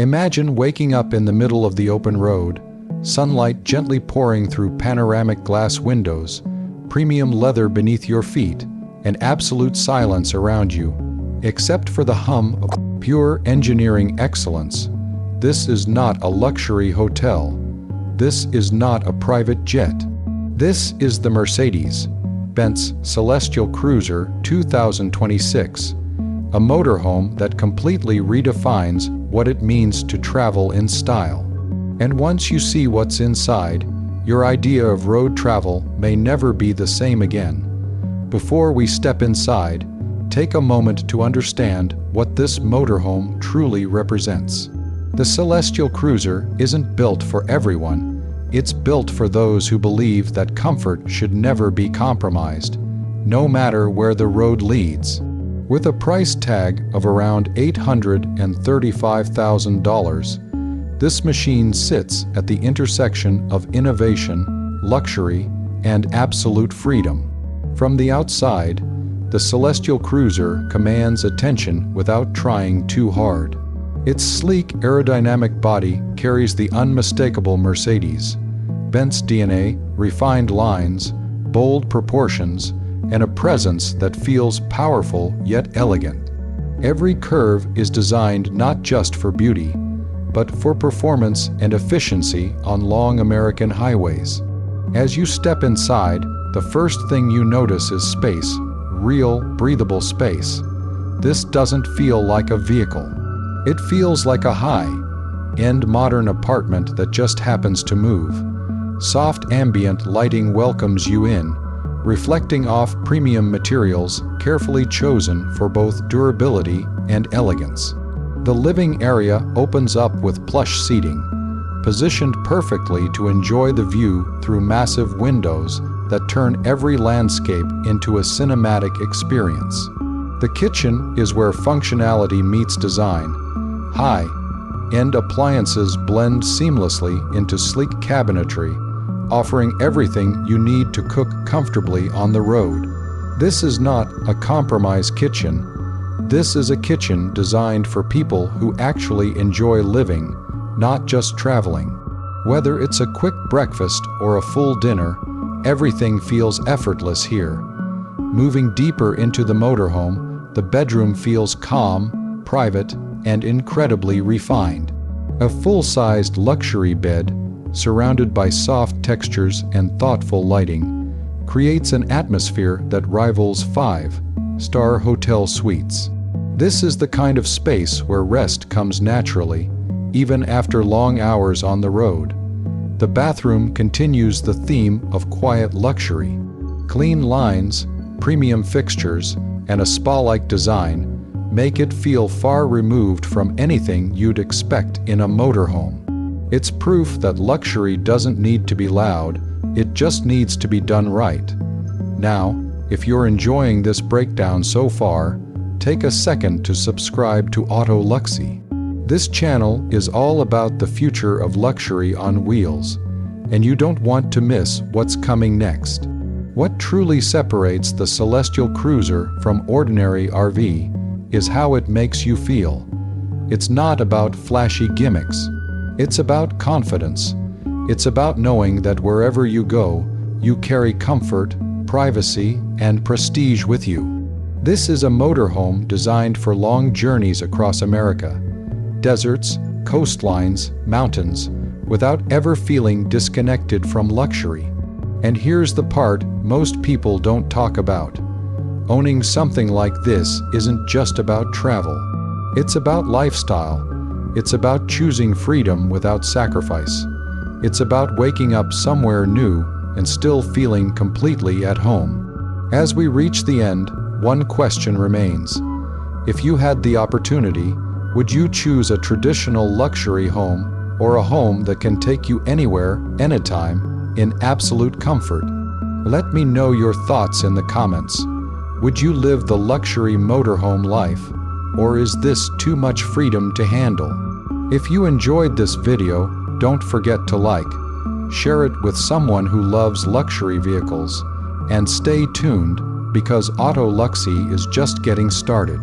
Imagine waking up in the middle of the open road, sunlight gently pouring through panoramic glass windows, premium leather beneath your feet, and absolute silence around you, except for the hum of pure engineering excellence. This is not a luxury hotel. This is not a private jet. This is the Mercedes-Benz Celestial Cruiser 2026, a motorhome that completely redefines what it means to travel in style. And once you see what's inside, your idea of road travel may never be the same again. Before we step inside, take a moment to understand what this motorhome truly represents. The Celestial Cruiser isn't built for everyone. It's built for those who believe that comfort should never be compromised, no matter where the road leads. With a price tag of around $835,000, this machine sits at the intersection of innovation, luxury, and absolute freedom. From the outside, the Celestial Cruiser commands attention without trying too hard. Its sleek aerodynamic body carries the unmistakable Mercedes-Benz DNA, refined lines, bold proportions, and a presence that feels powerful yet elegant. Every curve is designed not just for beauty, but for performance and efficiency on long American highways. As you step inside, the first thing you notice is space, real, breathable space. This doesn't feel like a vehicle. It feels like a high-end modern apartment that just happens to move. Soft ambient lighting welcomes you in, reflecting off premium materials carefully chosen for both durability and elegance. The living area opens up with plush seating, positioned perfectly to enjoy the view through massive windows that turn every landscape into a cinematic experience. The kitchen is where functionality meets design. High-end appliances blend seamlessly into sleek cabinetry, offering everything you need to cook comfortably on the road. This is not a compromise kitchen. This is a kitchen designed for people who actually enjoy living, not just traveling. Whether it's a quick breakfast or a full dinner, everything feels effortless here. Moving deeper into the motorhome, the bedroom feels calm, private, and incredibly refined. A full-sized luxury bed, surrounded by soft textures and thoughtful lighting, creates an atmosphere that rivals five-star hotel suites. This is the kind of space where rest comes naturally, even after long hours on the road. The bathroom continues the theme of quiet luxury. Clean lines, premium fixtures, and a spa-like design make it feel far removed from anything you'd expect in a motorhome. It's proof that luxury doesn't need to be loud, it just needs to be done right. Now, if you're enjoying this breakdown so far, take a second to subscribe to Auto Luxee. This channel is all about the future of luxury on wheels, and you don't want to miss what's coming next. What truly separates the Celestial Cruiser from ordinary RV is how it makes you feel. It's not about flashy gimmicks. It's about confidence. It's about knowing that wherever you go, you carry comfort, privacy, and prestige with you. This is a motorhome designed for long journeys across America. Deserts, coastlines, mountains, without ever feeling disconnected from luxury. And here's the part most people don't talk about. Owning something like this isn't just about travel. It's about lifestyle. It's about choosing freedom without sacrifice. It's about waking up somewhere new and still feeling completely at home. As we reach the end, one question remains. If you had the opportunity, would you choose a traditional luxury home or a home that can take you anywhere, anytime, in absolute comfort? Let me know your thoughts in the comments. Would you live the luxury motorhome life, or is this too much freedom to handle? If you enjoyed this video, don't forget to like, share it with someone who loves luxury vehicles, and stay tuned because Auto Luxee is just getting started.